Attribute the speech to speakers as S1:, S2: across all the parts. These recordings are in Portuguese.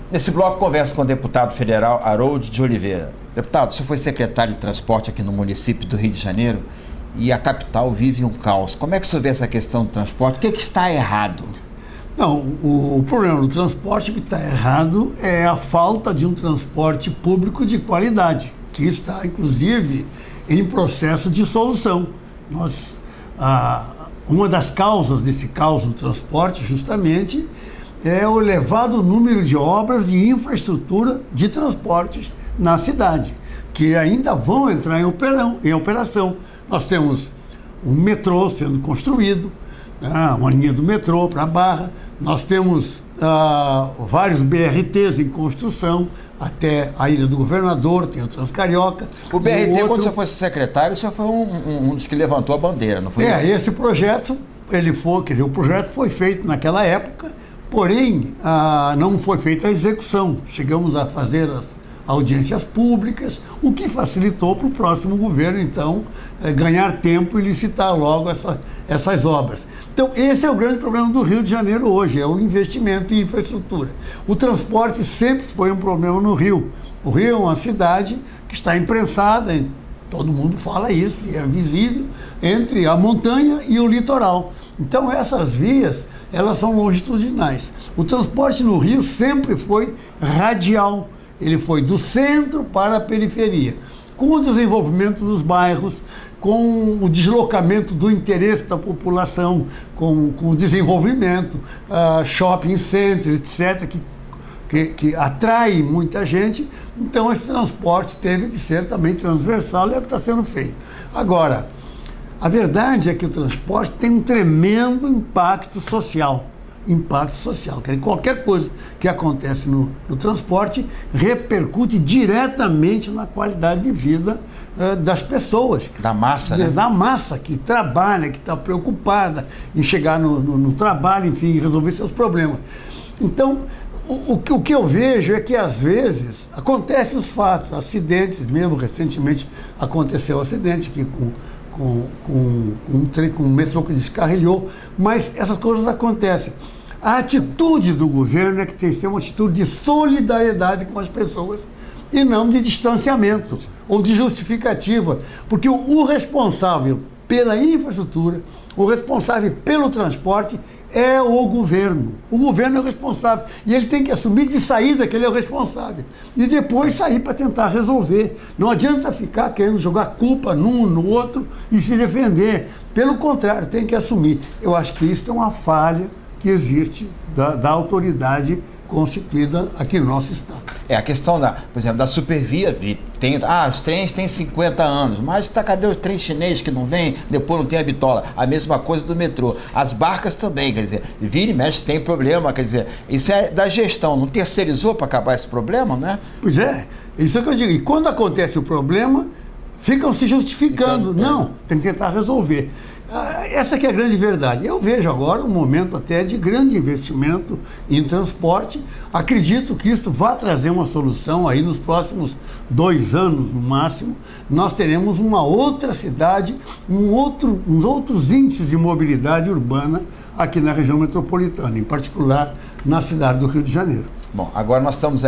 S1: Nesse bloco, converso com o deputado federal Harold de Oliveira. Deputado, o senhor foi secretário de transporte aqui no município do Rio de Janeiro e a capital vive um caos. Como é que o senhor vê essa questão do transporte? O que está errado?
S2: Não, o problema do transporte que está errado é a falta de um transporte público de qualidade, que está, inclusive, em processo de solução. Uma das causas desse caos no transporte, justamente, é o elevado número de obras de infraestrutura de transportes na cidade, que ainda vão entrar em operação. Nós temos um metrô sendo construído, uma linha do metrô para a Barra, nós temos vários BRTs em construção, até a Ilha do Governador, tem o Transcarioca.
S1: O BRT, quando você foi secretário, você foi um dos que levantou a bandeira, não foi isso?
S2: Esse projeto, o projeto foi feito naquela época, porém, não foi feita a execução. Chegamos a fazer as audiências públicas, o que facilitou para o próximo governo, então, ganhar tempo e licitar logo essas obras. Então, esse é o grande problema do Rio de Janeiro hoje, é o investimento em infraestrutura. O transporte sempre foi um problema no Rio. O Rio é uma cidade que está imprensada, todo mundo fala isso, e é visível, entre a montanha e o litoral. Então, essas vias, elas são longitudinais. O transporte no Rio sempre foi radial. Ele foi do centro para a periferia, com o desenvolvimento dos bairros, com o deslocamento do interesse da população, com o desenvolvimento, shopping centers, etc., que atrai muita gente. Então, esse transporte teve que ser também transversal e é o que está sendo feito. Agora, a verdade é que o transporte tem um tremendo impacto social. Quer dizer, qualquer coisa que acontece no transporte repercute diretamente na qualidade de vida das pessoas.
S1: Da massa, né?
S2: Da massa que trabalha, que está preocupada em chegar no trabalho, enfim, resolver seus problemas. Então, o que eu vejo é que, às vezes, acontecem os fatos, acidentes, mesmo recentemente aconteceu um acidente aqui com um metrô que descarrilhou, mas essas coisas acontecem. A atitude do governo é que tem que ser uma atitude de solidariedade com as pessoas e não de distanciamento ou de justificativa, porque o responsável pela infraestrutura, o responsável pelo transporte é o governo. O governo é o responsável e ele tem que assumir de saída que ele é o responsável e depois sair para tentar resolver. Não adianta ficar querendo jogar culpa num, no outro e se defender. Pelo contrário, tem que assumir. Eu acho que isso é uma falha que existe da autoridade constituída aqui no nosso estado.
S1: A questão por exemplo, da supervia, os trens têm 50 anos, mas cadê os trens chineses que não vêm, depois não tem a bitola? A mesma coisa do metrô. As barcas também, quer dizer, vira e mexe tem problema, quer dizer, isso é da gestão, não terceirizou para acabar esse problema, né?
S2: Pois é, isso é que eu digo, e quando acontece o problema, ficam se justificando. Não, tem que tentar resolver. Essa que é a grande verdade. Eu vejo agora um momento até de grande investimento em transporte. Acredito que isso vai trazer uma solução aí nos próximos 2 anos, no máximo. Nós teremos uma outra cidade, uns outros índices de mobilidade urbana aqui na região metropolitana, em particular na cidade do Rio de Janeiro.
S1: Bom, agora nós temos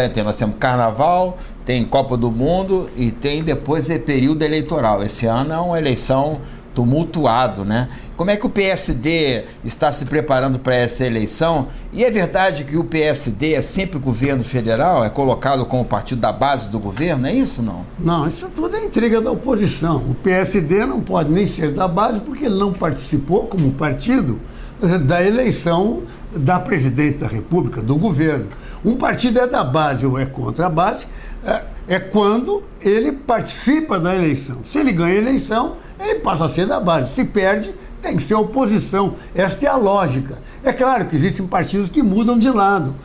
S1: Carnaval, tem Copa do Mundo e tem depois período eleitoral. Esse ano é uma eleição tumultuado, né? Como é que o PSD está se preparando para essa eleição? E é verdade que o PSD é sempre governo federal? É colocado como partido da base do governo? É isso, não?
S2: Não, isso tudo é intriga da oposição. O PSD não pode nem ser da base porque ele não participou como partido da eleição da presidente da República, do governo. Um partido é da base ou é contra a base, é quando ele participa da eleição. Se ele ganha a eleição, ele passa a ser da base. Se perde, tem que ser oposição. Esta é a lógica. É claro que existem partidos que mudam de lado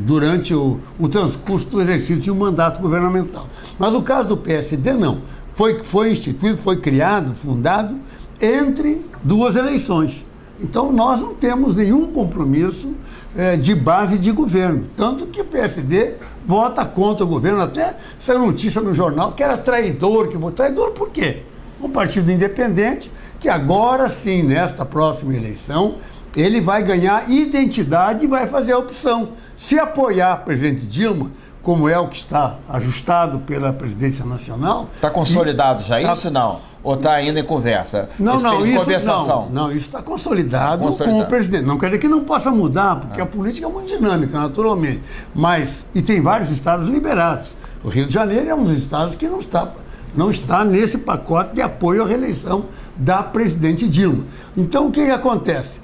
S2: durante o transcurso do exercício de um mandato governamental. Mas o caso do PSD, não. Foi instituído, foi criado, fundado entre 2 eleições. Então, nós não temos nenhum compromisso de base de governo. Tanto que o PSD vota contra o governo. Até saiu notícia no jornal que era traidor. Traidor por quê? Um partido independente que agora sim, nesta próxima eleição, ele vai ganhar identidade e vai fazer a opção. Se apoiar a presidente Dilma, como é o que está ajustado pela presidência nacional...
S1: Está consolidado já isso, não? Ou está ainda em conversa?
S2: Não,
S1: Conversação?
S2: Isso está consolidado com o presidente. Não quer dizer que não possa mudar, porque a política é muito dinâmica, naturalmente. E tem vários estados liberados. O Rio de Janeiro é um dos estados que não está nesse pacote de apoio à reeleição da presidente Dilma. Então, o que acontece?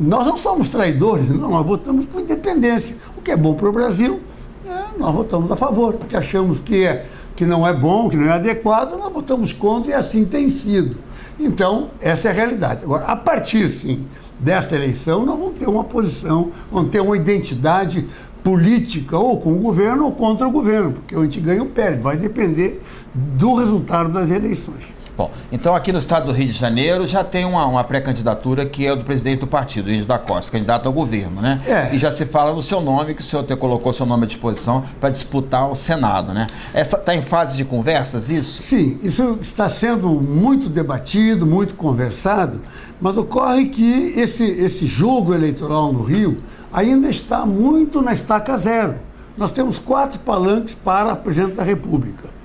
S2: Nós não somos traidores, não, nós votamos por independência. O que é bom para o Brasil, nós votamos a favor, porque achamos que não é bom, que não é adequado, nós votamos contra e assim tem sido. Então, essa é a realidade. Agora, a partir, sim, desta eleição, nós vamos ter uma posição, vamos ter uma identidade política, ou com o governo ou contra o governo, porque a gente ganha ou perde, vai depender do resultado das eleições.
S1: Bom, então aqui no estado do Rio de Janeiro já tem uma pré-candidatura que é do presidente do partido, Índio da Costa, candidato ao governo, né? E já se fala no seu nome, que o senhor colocou seu nome à disposição para disputar o Senado, né? Está em fase de conversas isso?
S2: Sim, isso está sendo muito debatido, muito conversado, mas ocorre que esse jogo eleitoral no Rio ainda está muito na estaca zero. Nós temos 4 palanques para presidente da República,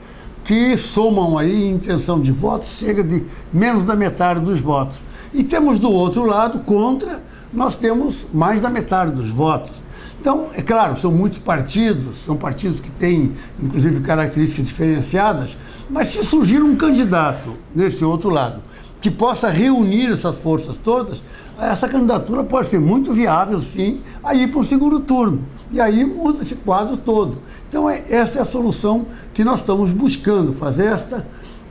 S2: que somam aí em intenção de votos, chega de menos da metade dos votos. E temos do outro lado, contra, nós temos mais da metade dos votos. Então, é claro, são muitos partidos, são partidos que têm, inclusive, características diferenciadas, mas se surgir um candidato nesse outro lado, que possa reunir essas forças todas, essa candidatura pode ser muito viável, sim, a ir para o segundo turno. E aí muda esse quadro todo. Então, essa é a solução que nós estamos buscando, fazer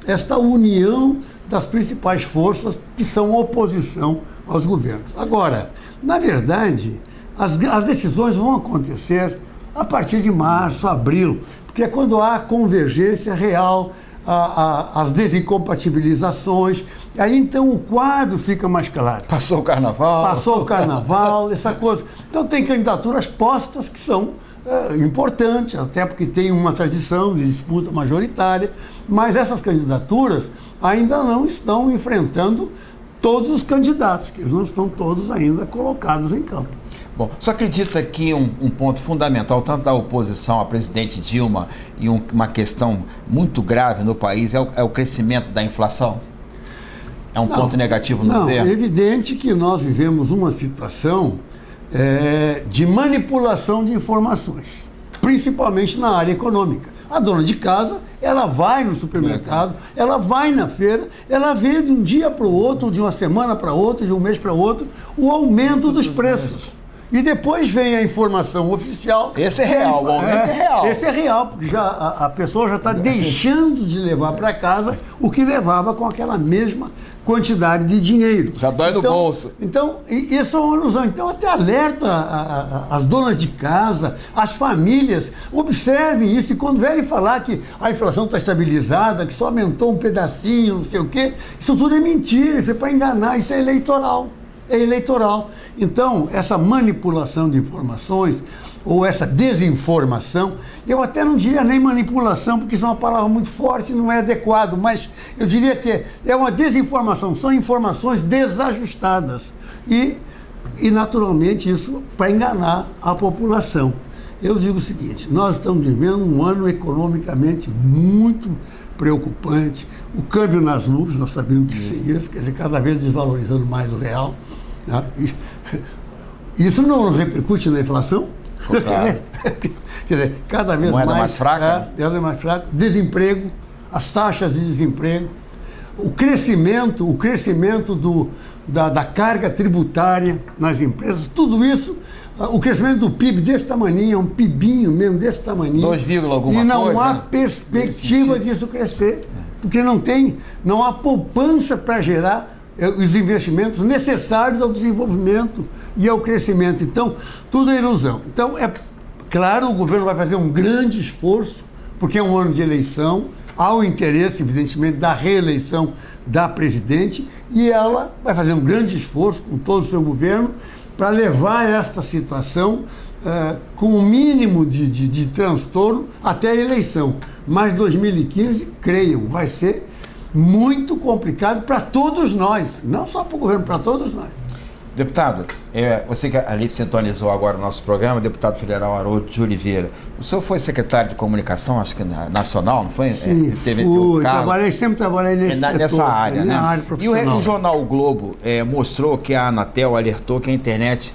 S2: esta união das principais forças que são oposição aos governos. Agora, na verdade, as decisões vão acontecer a partir de março, abril, porque é quando há convergência real, as desincompatibilizações, aí então o quadro fica mais claro.
S1: Passou o carnaval,
S2: essa coisa. Então tem candidaturas postas que são importantes, até porque tem uma tradição de disputa majoritária, mas essas candidaturas ainda não estão enfrentando todos os candidatos, que eles não estão todos ainda colocados em campo.
S1: Bom, só acredita que um ponto fundamental, tanto da oposição à presidente Dilma, e uma questão muito grave no país, é o crescimento da inflação? É um ponto negativo no governo?
S2: É evidente que nós vivemos uma situação de manipulação de informações, principalmente na área econômica. A dona de casa, ela vai no supermercado, ela vai na feira, ela vê de um dia para o outro, de uma semana para outra, de um mês para outro, o aumento dos preços. E depois vem a informação oficial.
S1: Esse é real, o aumento é real.
S2: Esse é real, porque já, a pessoa já está deixando de levar para casa o que levava com aquela mesma quantidade de dinheiro.
S1: Já dói no bolso.
S2: Então, isso é uma ilusão. Então, até alerta as donas de casa, as famílias, observem isso. E quando vierem falar que a inflação está estabilizada, que só aumentou um pedacinho, não sei o quê, isso tudo é mentira, isso é para enganar, isso é eleitoral. É eleitoral. Então, essa manipulação de informações, ou essa desinformação, eu até não diria nem manipulação, porque isso é uma palavra muito forte e não é adequado, mas eu diria que é uma desinformação, são informações desajustadas. E naturalmente, isso para enganar a população. Eu digo o seguinte, nós estamos vivendo um ano economicamente muito preocupante, o câmbio nas nuvens, nós sabemos que é isso, quer dizer, cada vez desvalorizando mais o real. Né? Isso não repercute na inflação?
S1: Claro.
S2: Quer dizer, cada vez
S1: mais fraca.
S2: Moeda mais fraca, desemprego, as taxas de desemprego, o crescimento da carga tributária nas empresas, tudo isso, o crescimento do PIB desse tamaninho, é um PIBinho mesmo desse tamaninho.
S1: 2, alguma coisa.
S2: E não há perspectiva disso crescer, porque não há poupança para gerar os investimentos necessários ao desenvolvimento e ao crescimento. Então, tudo é ilusão. Então, é claro, o governo vai fazer um grande esforço, porque é um ano de eleição, há o interesse, evidentemente, da reeleição da presidente, e ela vai fazer um grande esforço com todo o seu governo para levar esta situação com o mínimo de transtorno até a eleição. Mas 2015, creiam, vai ser muito complicado para todos nós, não só para o governo, para todos nós.
S1: Deputado, você que ali sintonizou agora o nosso programa, deputado federal Haroldo de Oliveira. O senhor foi secretário de comunicação, acho que nacional, não foi?
S2: Sim, sempre trabalhei nesse setor,
S1: nessa área, né?
S2: Área
S1: e o jornal o Globo mostrou que a Anatel alertou que a internet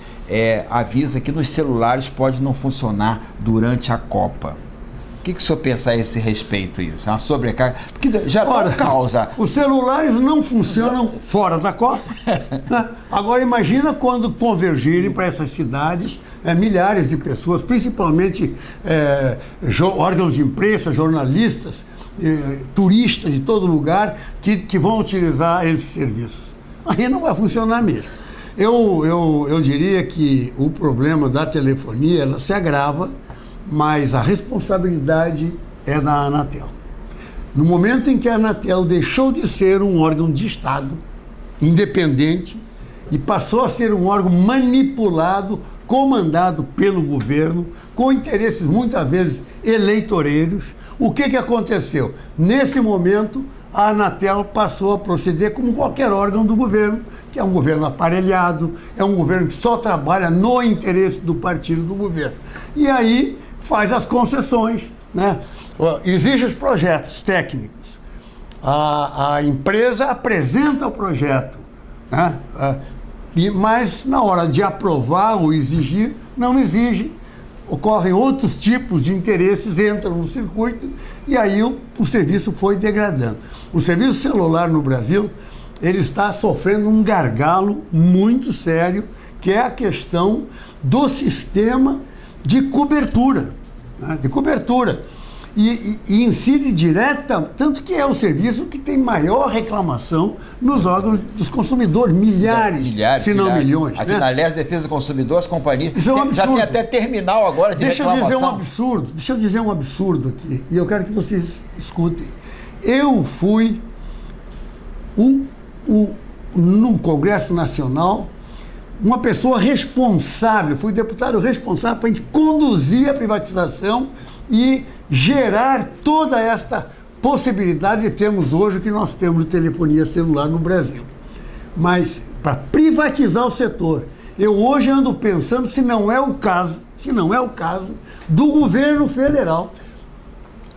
S1: avisa que nos celulares pode não funcionar durante a Copa. O que o senhor pensa a esse respeito? Isso? É uma sobrecarga? Porque já causa.
S2: Os celulares não funcionam fora da Copa. Agora imagina quando convergirem para essas cidades milhares de pessoas, principalmente órgãos de imprensa, jornalistas, turistas de todo lugar que vão utilizar esses serviços. Aí não vai funcionar mesmo. Eu diria que o problema da telefonia ela se agrava, mas a responsabilidade é da Anatel. No momento em que a Anatel deixou de ser um órgão de Estado, independente, e passou a ser um órgão manipulado, comandado pelo governo, com interesses muitas vezes eleitoreiros, o que aconteceu? Nesse momento, a Anatel passou a proceder como qualquer órgão do governo, que é um governo aparelhado, é um governo que só trabalha no interesse do partido do governo. E aí faz as concessões, né? Existem os projetos técnicos. A empresa apresenta o projeto, né? Mas na hora de aprovar ou exigir, não exige. Ocorrem outros tipos de interesses, entram no circuito e aí o serviço foi degradando. O serviço celular no Brasil, ele está sofrendo um gargalo muito sério, que é a questão do sistema de cobertura, né? E incide direta, tanto que é o serviço que tem maior reclamação nos órgãos dos consumidores, milhares se não milhões.
S1: Aqui na Leste Defesa do Consumidor, as companhias já tem até terminal agora de reclamação.
S2: Deixa eu dizer um absurdo aqui, e eu quero que vocês escutem. Eu fui no Congresso Nacional uma pessoa responsável, fui deputado responsável para a gente conduzir a privatização e gerar toda esta possibilidade de termos hoje o que nós temos de telefonia celular no Brasil. Mas para privatizar o setor, eu hoje ando pensando se não é o caso do governo federal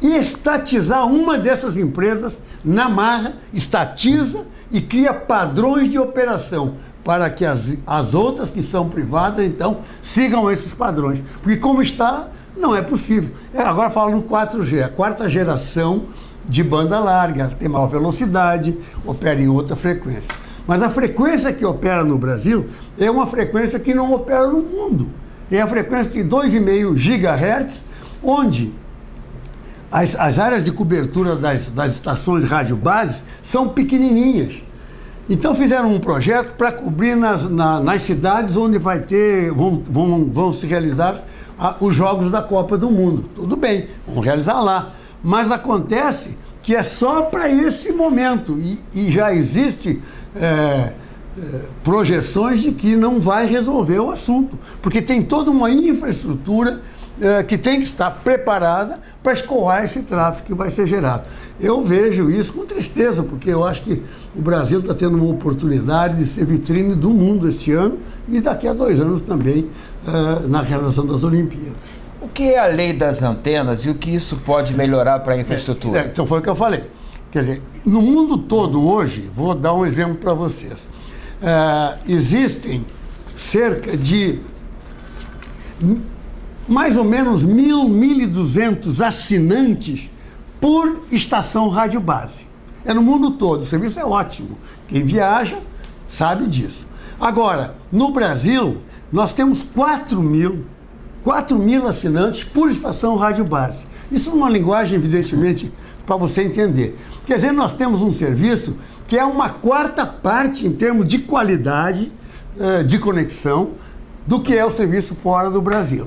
S2: estatizar uma dessas empresas na marra, estatiza e cria padrões de operação para que as outras que são privadas, então, sigam esses padrões. Porque como está, não é possível. Agora falo no 4G, a quarta geração de banda larga, tem maior velocidade, opera em outra frequência. Mas a frequência que opera no Brasil é uma frequência que não opera no mundo. É a frequência de 2,5 GHz, onde as áreas de cobertura das estações de rádio base são pequenininhas. Então fizeram um projeto para cobrir nas cidades onde vão se realizar os jogos da Copa do Mundo. Tudo bem, vamos realizar lá. Mas acontece que é só para esse momento e já existe projeções de que não vai resolver o assunto, porque tem toda uma infraestrutura que tem que estar preparada para escoar esse tráfego que vai ser gerado. Eu vejo isso com tristeza, porque eu acho que o Brasil está tendo uma oportunidade de ser vitrine do mundo este ano e daqui a 2 anos também na realização das Olimpíadas.
S1: O que é a lei das antenas e o que isso pode melhorar para a infraestrutura?
S2: Então foi o que eu falei. Quer dizer, no mundo todo hoje, vou dar um exemplo para vocês, existem cerca de mais ou menos 1.200 assinantes por estação rádio base. É no mundo todo, o serviço é ótimo. Quem viaja sabe disso. Agora, no Brasil, nós temos 4 mil assinantes por estação rádio base. Isso numa linguagem, evidentemente, para você entender. Quer dizer, nós temos um serviço que é uma 4ª parte em termos de qualidade de conexão do que é o serviço fora do Brasil.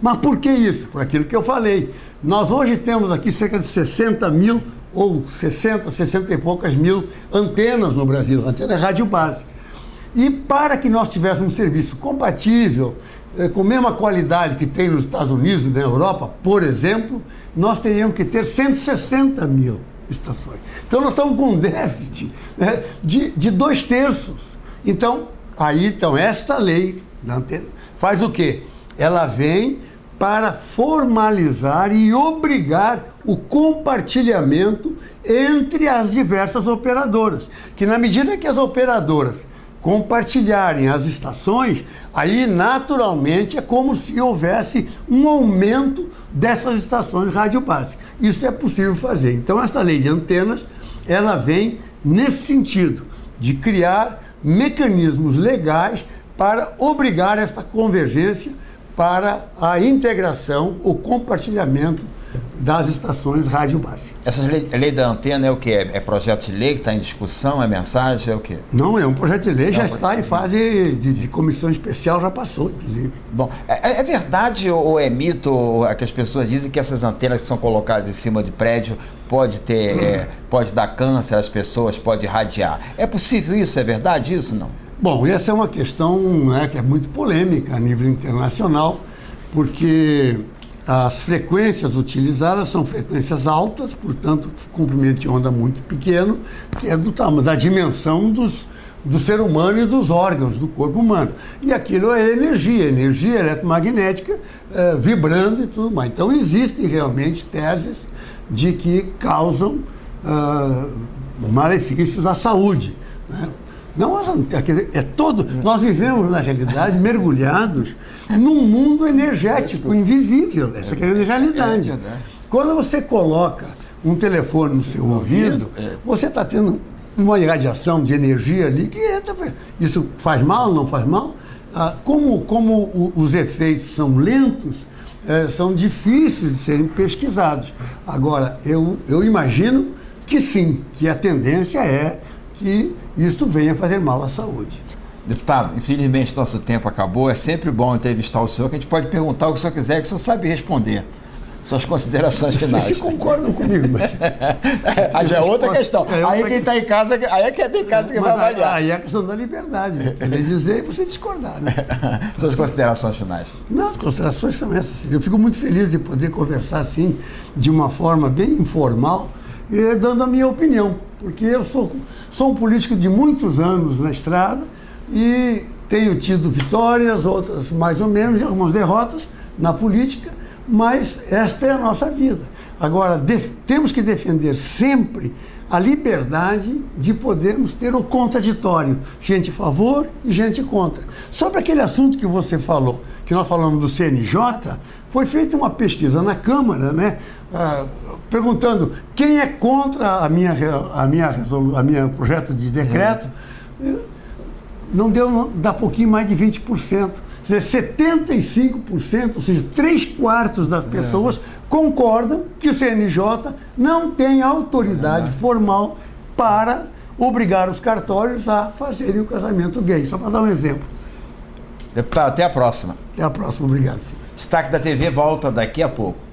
S2: Mas por que isso? Por aquilo que eu falei. Nós hoje temos aqui cerca de 60 mil ou 60 e poucas mil antenas no Brasil, antena rádio base. E para que nós tivéssemos um serviço compatível, com a mesma qualidade que tem nos Estados Unidos e na Europa, por exemplo, nós teríamos que ter 160 mil estações. Então nós estamos com um déficit, né, de 2/3. Então, Aí, então, esta lei da antena faz o quê? Ela vem para formalizar e obrigar o compartilhamento entre as diversas operadoras. Que na medida que as operadoras compartilharem as estações, aí naturalmente é como se houvesse um aumento dessas estações rádio básicas. Isso é possível fazer. Então essa lei de antenas, ela vem nesse sentido, de criar mecanismos legais para obrigar esta convergência para a integração, o compartilhamento das estações rádio básicas.
S1: Essa lei da antena é o que? É projeto de lei que está em discussão? É mensagem? É o quê?
S2: Não, é um projeto de lei, já está em fase de comissão especial, já passou, inclusive.
S1: Bom, é verdade ou é mito que as pessoas dizem que essas antenas que são colocadas em cima de prédio pode dar câncer às pessoas, pode radiar? É possível isso? É verdade isso, não?
S2: Bom, essa é uma questão, né, que é muito polêmica a nível internacional, porque as frequências utilizadas são frequências altas, portanto, comprimento de onda muito pequeno, que é da dimensão do ser humano e dos órgãos do corpo humano. E aquilo é energia eletromagnética vibrando e tudo mais. Então, existem realmente teses de que causam malefícios à saúde, né? Não, nós vivemos, na realidade, mergulhados num mundo energético invisível. Essa é a grande realidade. Quando você coloca um telefone no seu ouvido, você está tendo uma irradiação de energia ali que entra. Isso faz mal, não faz mal? Como os efeitos são lentos, são difíceis de serem pesquisados. Agora, eu imagino que sim, que a tendência é que isso venha fazer mal à saúde.
S1: Deputado, infelizmente nosso tempo acabou. É sempre bom entrevistar o senhor, que a gente pode perguntar o que o senhor quiser, que o senhor sabe responder. Suas considerações finais.
S2: Vocês concordam comigo, mas...
S1: Aí já é outra questão. Aí quem está em casa, aí é quem está em casa que vai avaliar.
S2: Aí é a questão da liberdade, né? Quer dizer, você discordar, né?
S1: Suas considerações finais.
S2: Não, as considerações são essas. Eu fico muito feliz de poder conversar assim, de uma forma bem informal, e dando a minha opinião, porque eu sou um político de muitos anos na estrada e tenho tido vitórias, outras mais ou menos, algumas derrotas na política, mas esta é a nossa vida. Agora, temos que defender sempre a liberdade de podermos ter o contraditório, gente a favor e gente contra. Sobre aquele assunto que você falou, que nós falamos do CNJ, foi feita uma pesquisa na Câmara, né, perguntando quem é contra a minha projeto de decreto. Não dá pouquinho mais de 20%. Quer dizer, 75%, ou seja, 3/4 das pessoas concordam que o CNJ não tem autoridade formal para obrigar os cartórios a fazerem o casamento gay. Só para dar um exemplo.
S1: Deputado, até a próxima.
S2: Até a próxima, obrigado.
S1: Destaque da TV volta daqui a pouco.